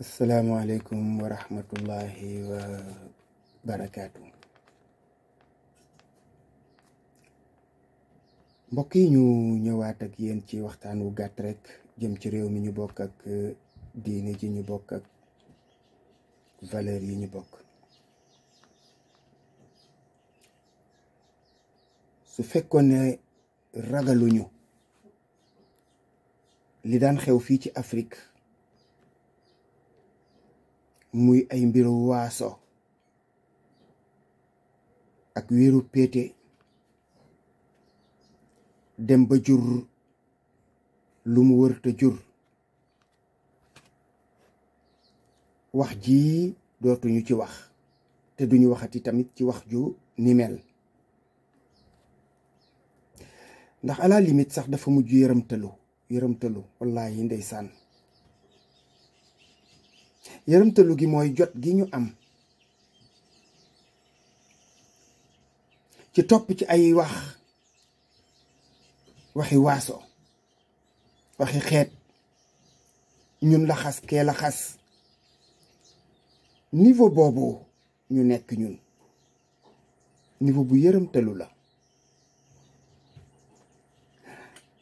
Assalamualaikum warahmatullahi wabarakatuh. Mbokk yi ñu ñëwaat ak yéen ci waxtaan wu gàtt rek jëm ci réew mi ñu bokk ak diine ji ñu bokk ak valeur yi ñu bokk. Su fekkoon ne ragaluñu li daan xew fii ci Afrique muy ay mbiru waaso ak wéeru péete dem ba jur lu mu wërta jur, wax ji dootuñu ci wax te duñu waxati tamit ci wax ju ni mel, ndax à la limite sax dafa mujj yërëmtalu wallaahi ndeysaan. yërëmtalu gi mooy jot gi ñu am ci topp ci ay waxi waaso, waxi xeet, ñun la xas kee la xas. niveau boobu ñu nekk ñun niveau bu yërëmtalu la.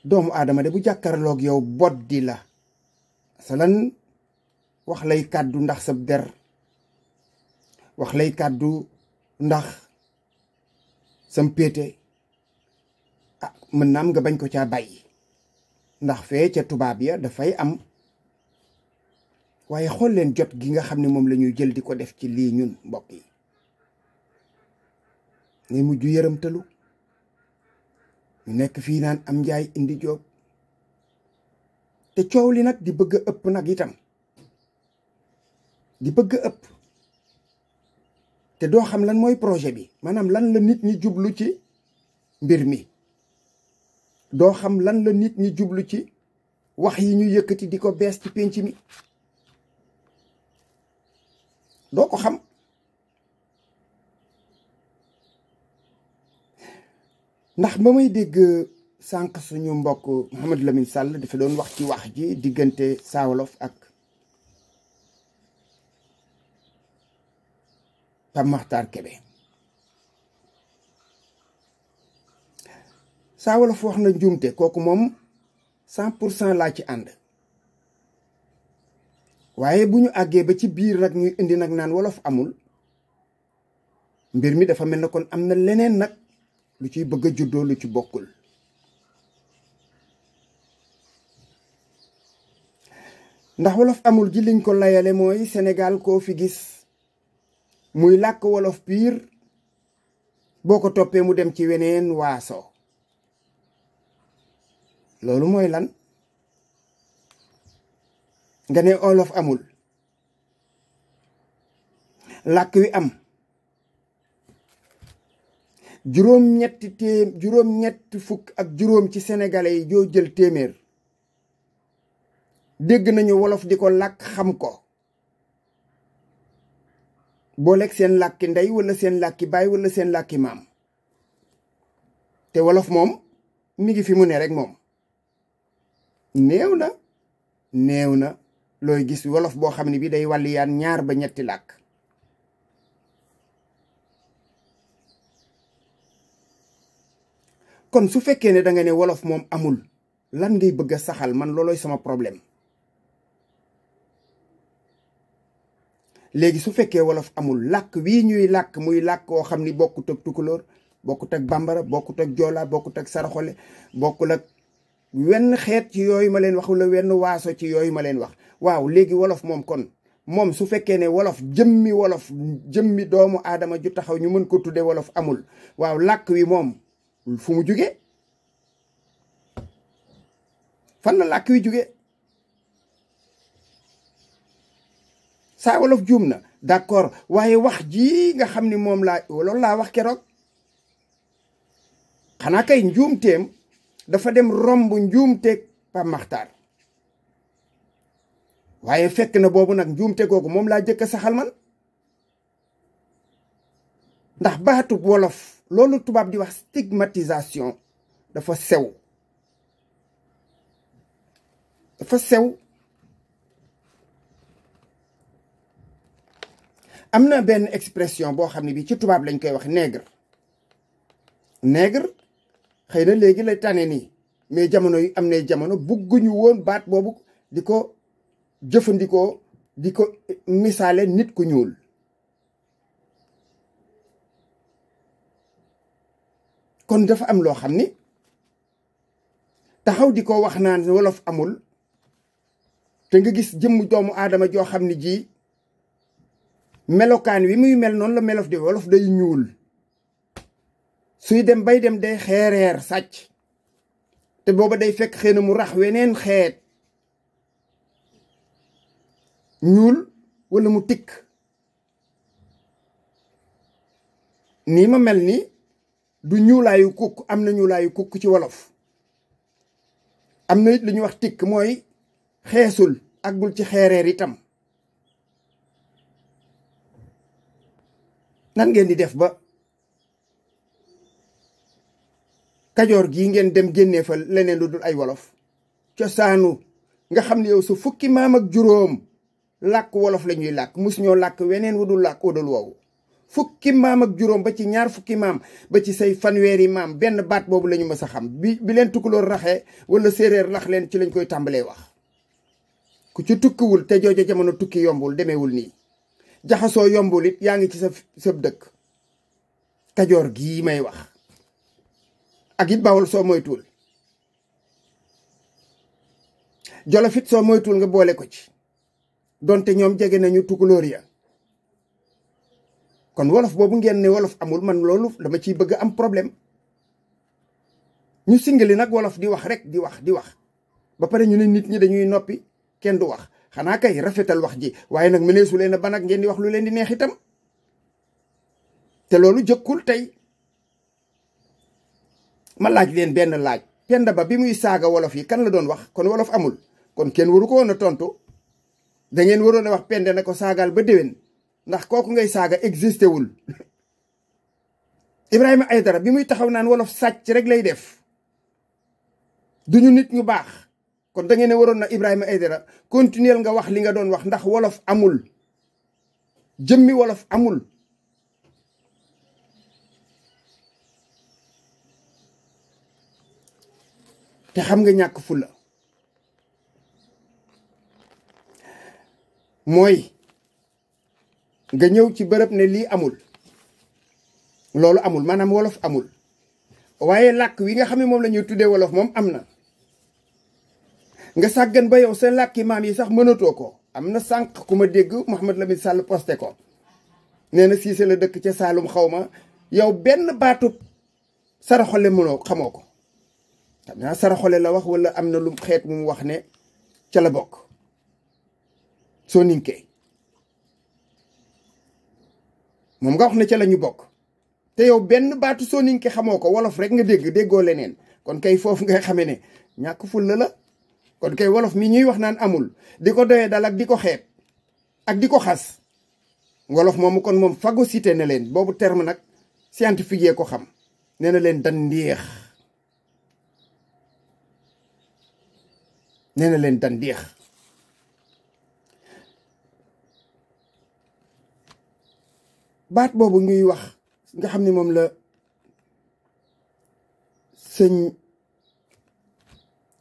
doomu aadama de bu jàkkarloog yow boddi la masalan wax lay kàddu ndax sa der, wax lay kàddu ndax sam péete, mën na am nga bañ ko caa bàyyi ndax fee ca tubaab ya dafay am, waaye xool leen jot gi nga xam ne moom la ñuy jël di ko def ci lii ñun mbokk yi, ngay mujj yërëmtalu. ñu nekk fii naan am njaay indi jóob te coow li nag di bëgg a ëpp nag itam, di bëgg a ëpp te doo xam lan mooy projet bi, maanaam lan la nit ñi jublu ci mbir mi, doo xam lan la nit ñi jublu ci wax yi ñu yëkkati di ko bees ci pénc mi, doo ko xam. ndax ba may dégg sànq suñu mbokk Mouhamadou Lamine Sall dafa doon wax ci wax ji diggante Saa Wolof ak Pape Makhtar Kébé. Saa Wolof wax na njuumte, kooku moom 100% laa ci ànd, waaye bu ñu àggee ba ci biir nag ñuy indi nag naan wolof amul, mbir mi dafa mel na kon am na leneen nag lu ciy bëgg a juddoo lu ci bokkul. ndax wolof amul ji liñ ko layale mooy Sénégal koo fi gis muy làkk wolof piir boo ko toppee mu dem ci weneen waaso. loolu mooy lan? nga ne wolof amul, làkk wi am juróom-ñetti fukk ak juróom ci sénégalais yi joo jël téeméer dégg nañu wolof di ko làkk xam ko, booleeg seen làkki ndey wala seen làkki baay wala seen làkki maam. te wolof moom mi ngi fi mu ne rek moom néew na looy gis wolof boo xam ne bi day wàlliyaan 2 ba 3 làkk. kon su fekkee ne da nga ne wolof moom amul, lan ngay bëgg a saxal? man loolooy sama problème. léegi su fekkee wolof amul, làkk wii ñuy làkk muy làkk woo xam ni bokkut ak tukulóor, bokkut ak bambara, bokkut ak joola, bokkut ak saraxole, bokkul ak wenn xeet ci yooyu ma leen wax wala wenn waaso ci yooyu ma leen wax. waaw léegi wolof moom kon moom su fekkee ne wolof jëmmi doomu aadama ju taxaw ñu mën ko tudde wolof amul, waaw làkk wi moom fu mu jóge? fan la làkk wi jóge? Saa Wolof juum na d'accord, waaye wax ji nga xam ni moom loolu laa wax keroog, xanaa kay njuumteem dafa dem romb njuumteeg Pape Makhtar, waaye fekk na boobu nag njuumte googu moom laa jëkk a saxal man. ndax baatub wolof loolu tubaab di wax stigmatisation dafa sew am na benn expression boo xam ne bi ci tubaab lañ koy wax nègre. nègre xëy na léegi la tane nii mais jamono yi am na jamono bugguñu woon baat boobu di ko jëfandikoo di ko misaale nit ku ñuul. kon dafa am loo xam ni taxaw di ko wax naan wolof amul te nga gis jëmm doomu aadama joo xam ne ji melokaan wi muy mel noonu la melof di wolof day ñuul suy dem bay dem day xeereer sàcc te booba day fekk xëy na mu rax weneen xeet ñuul walla mu tikk nii ma mel ni du ñuulaayu kukk am na ñuulaayu kukk ci wolof am na it lu ñuy wax tikk mooy xeesul àggul ci xeereer itam. nan ngeen di def ba kajoor gii ngeen dem génnee fa leneen lu dul ay wolof cosaanu nga xam ne yow su fukki maam ak juróom làkk wolof la ñuy làkk mus ñoo làkk weneen wu dul làkk wudul woowu fukki maam ak juróom ba ci ñaar fukki maam ba ci say fanweeri maam benn baat boobu la ñu mës a xam bi leen tukkuloor raxee wala séeréer rax leen ci lañ koy tàmbalee wax. ku ci tukkiwul te jooja jamono tukki yombul demeewul nii jaxasoo yombul it yaa ngi ci sa dëkk kajoor gii may wax ak it bawol soo moytuwul jolof it soo moytuwul nga boole ko ci donte ñoom jege nañu tukkulóor ya. kon wolof boobu ngeen ne wolof amul man loolu dama ciy bëgg am problème ñu singali nag wolof di wax rek di wax ba pare ñu ne nit ñi dañuy noppi kenn du wax xanaa kay rafetal wax ji waaye nag mëneesu leen a ban ak ngeen di wax lu leen di neex itam te loolu jëkkul tey. ma laaj leen benn laaj Penda Ba bi muy saaga wolof yi kan la doon wax kon wolof amul kon kenn waru ko woon a tontu da ngeen waroon a wax Penda ne ko saagaal ba déwén ndax kooku ngay saaga existé wul. Ibrahima Aïdara bi muy taxaw naan wolof sàcc rek lay def duñu nit ñu baax kon da ngeen ne waroon na Ibrahima Aïdara continuer nga wax li nga doon wax ndax wolof amul jëmmi wolof amul. te xam nga ñàkk fulla mooy nga ñëw ci bërëb ne lii amul loolu amul maanaam wolof amul waaye làkk wi nga xam ne moom la ñuy tuddee wolof moom am na nga sàggan ba yow sa làkki maam yi sax mënatoo ko. am na sànq ku ma dégg Mouhamed Lamine Sall posté ko nee na Siise la dëkk ca Saalum xaw ma yow benn baatu saraxole mënoo xamoo ko. xam naa saraxole la wax wala am na lu xeet mu wax ne ca la bokk soo ninkee moom nga wax ne ca la ñu bokk te yow benn baatu soo ninke xamoo ko wolof rek nga déggoo leneen kon kay foofu ngay xamee ne ñàkk fulla la. kon kay wolof mi ñuy wax naan amul di ko doyee dal ak di ko xeeb ak di ko xas wolof moomu kon moom phagocyté na leen boobu terme nag scientifique yee ko xam nee na leen dan ndéex nee na leen dan ndéex. baat boobu ñuy wax nga xam ne moom la sëñ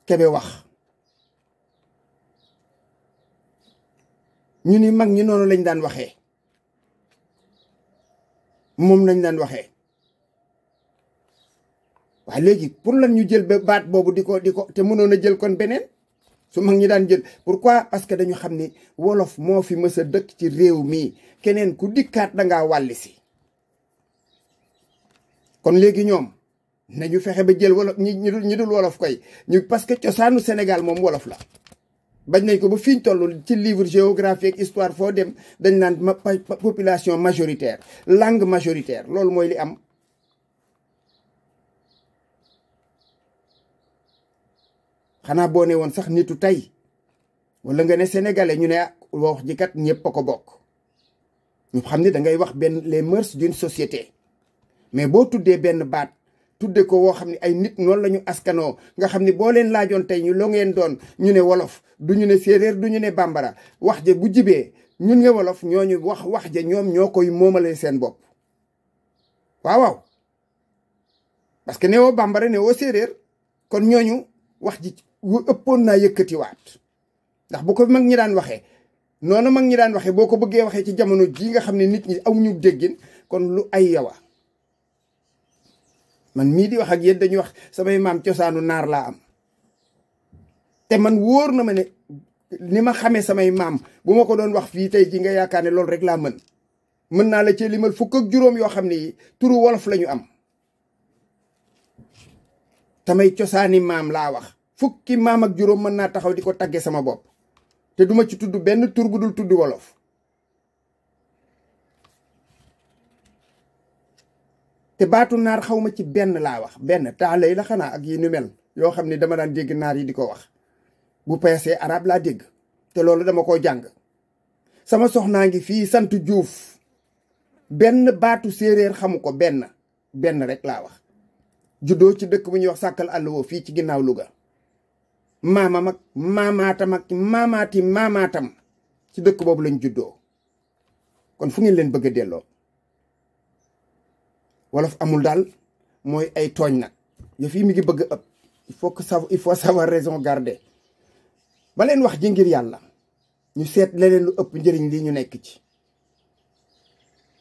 Kebe wax ñu ni mag ñi noonu lañ daan waxee moom lañ daan waxee waaye léegi pour lan ñu jël ba baat boobu di ko te mënoon a jël kon beneen su mag ñi daan jël pourquoi parce que dañu xam ni wolof moo fi mës a dëkk ci réew mi keneen ku dikkaat dangaa wàlli si kon léegi ñoom nañu fexe ba jël wolof ñi dul wolof koy ñu parce que cosaanu Sénégal moom wolof la bañ nañ ko ba fi ñu toll ci livre géographie ak histoire foo dem dañ naan population majoritaire langue majoritaire loolu mooy li am. xanaa boo ne woon sax nitu tey wala nga ne sénégalais ñu ne wax ji kat ñëpp a ko bokk ñu xam ne da ngay wax benn les mœurs d'une société mais boo tuddee benn baat tudde ko woo xam ne ay nit noonu la ñu askanoo nga xam ne boo leen laajoon tey ñu loo ngeen doon ñu ne wolof du ñu ne séeréer du ñu ne bambara wax ja bu jibee ñun nga wolof ñooñu wax ja ñoom ñoo koy moomale seen bopp waaw parce que newoo bambara newoo séeréer kon ñooñu wax ji ëppoon naa yëkkatiwaat ndax bu ko mag ñi daan waxee noonu mag ñi daan waxee boo ko bëggee waxee ci jamono ji nga xam ne nit ñi amuñu déggin kon lu ay yawa man mii di wax ak yéen dañuy wax samay maam cosaanu naar laa am te man wóor na ma ne ni ma xamee samay maam bu ma ko doon wax fii tey ji nga yaakaar ne loolu rek laa mën naa la ci limal fukk ak juróom yoo xam ne yi turu wolof la ñu am samay cosaani maam laa wax fukki maam ak juróom mën naa taxaw di ko tagge sama bopp te duma ci tudd benn tur bu dul tudd wolof te baatu naar xawma ci benn laa wax benn taalay la xanaa ak yi nu mel yoo xam ne dama daan dégg naar yi di ko wax bu peesee arab laa dégg te loolu dama koo jàng sama soxnaa ngi fii sant Juuf benn baatu séeréer xamu ko benn rek laa wax juddoo ci dëkk bu ñuy wax sàkkal àll woo fii ci ginnaaw Louga maamam ak maamaatam ak maamaatam ci dëkk boobu lañ juddoo kon fu ngeen leen bëgg a delloo wolof amul daal mooy ay tooñ nag yëf yi mi ngi bëgg a ëpp il faut savoir raison garder ba leen wax ji ngir yàlla ñu seet leneen lu ëpp njëriñ li ñu nekk ci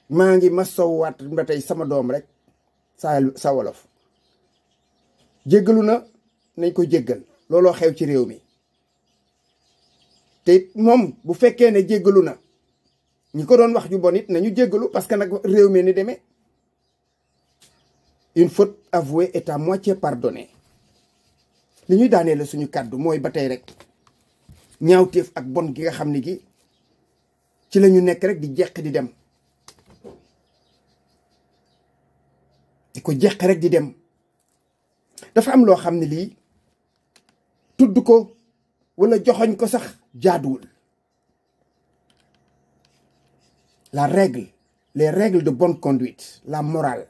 maa ngi ma sowwaat ba tey sama doom rek sa wolof jéggalu na nañ ko jéggal looloo xew ci réew mi te moom bu fekkee ne jéggalu na ñi ko doon wax ju bon it nañu jéggalu parce que nag réew mi ni demee une faute avouée est à moitié pardonnée li ñuy daanee la suñu kàddu mooy ba tey rek ñaawteef ak bon gi nga xam ne gi ci la ñu nekk rek di jeq di dem di ko jeq rek di dem dafa am loo xam ne lii tudd ko wala joxoñ ko sax jaaduwul les règles de bonne conduite la morale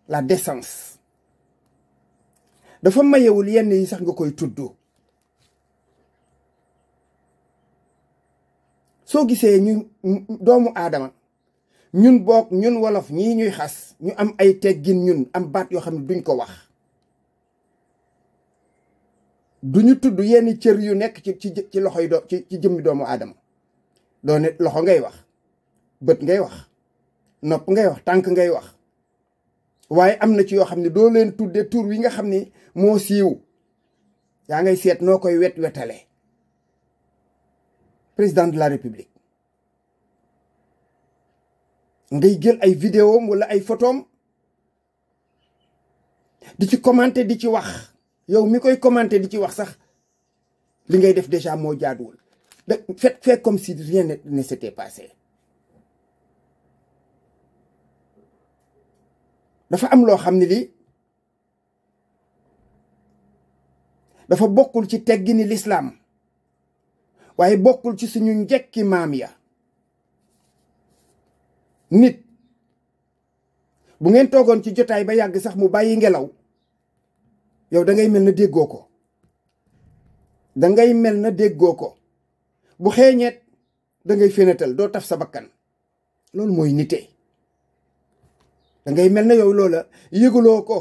la décence dafa mayewul yenn yi sax nga koy tudd soo gisee ñu doomu aadama ñun wolof ñii ñuy xas ñu am ay teggin ñun am baat yoo xam ne duñ ko wax duñu tudd yenn cër yu nekk ci loxoy ci jëmmi doomu aadama doone loxo ngay wax bët ngay wax nopp ngay wax tànk ngay wax waaye am na ci yoo xam ne doo leen tudde tur wi nga xam ne moo siiw yaa ngay seet noo koy wetale président de la république ngay jël ay vidéom wala ay photom di ci commenter di ci wax yow mi koy commenter di ci wax sax li ngay def déjà moo jaaduwul fait comme si rien ne s'était passé dafa am loo xam ne lii dafa bokkul ci teggini lislaam waaye bokkul ci suñu njekki maam ya nit bu ngeen toogoon ci jotaay ba yàgg sax mu bàyyi ngelaw yow dangay mel na déggoo ko dangay mel na déggoo ko bu xeeñeet dangay fénatal doo taf sa bakkan loolu mooy nite dangay mel na yow loola yëguloo ko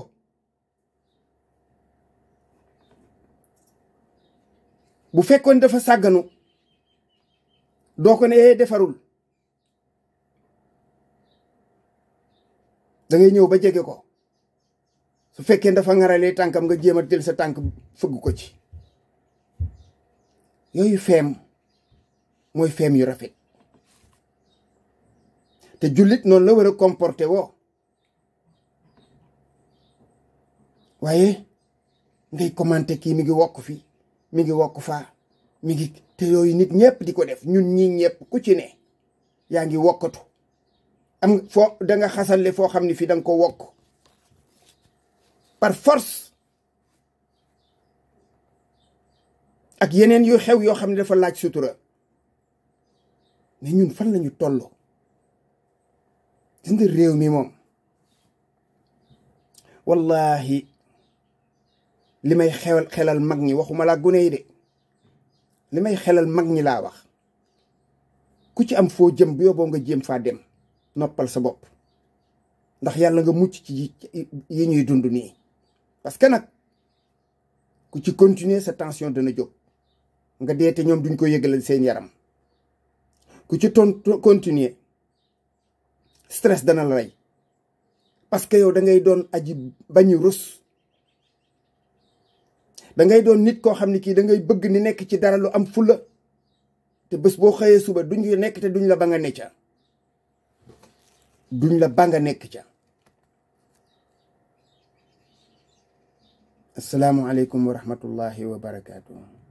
bu fekkoon dafa sàgganu doo ko ne defarul dangay ñëw ba jege ko su fekkee dafa ngaralee tànkam nga jéem a jël sa tànk fëgg ko ci yooyu feem mooy feem yu rafet te jullit noonu la war a comporter woo waaye ngay commenter kii mi ngi wokk fii mi ngi wokk faa mi ngi te yooyu nit ñëpp di ko def ñun ñii ñëpp ku ci ne yaa ngi wokkatu am foo danga xasale foo xam ne fii danga ko wokk par force ak yeneen yu xew yoo xam ne dafa laaj sutura mais ñun fan lañu toll gis nga réew mi moom wallahi li may xelal mag ñi waxuma laa gune yi de li may xelal mag ñi laa wax ku ci am foo jëm bu yóbboo nga jéem faa dem noppal sa bopp ndax yàlla nga mucc ci yi ñuy dund nii parce que nag ku ci continuer sa tension dana jóg nga dee te ñoom duñ ko yëgalal seen yaram ku ci continuer stress dana la rey parce que yow da ngay doon aji bañu rus da ngay doon nit koo xam ne kii da ngay bëgg ni nekk ci dara lu am fulla te bés boo xëyee suba duñ nekk te duñ la ba nga ne ca duñ la ba nga nekk ca. Assalaamu aleykum wa rahmatullahi wa barakaatuh.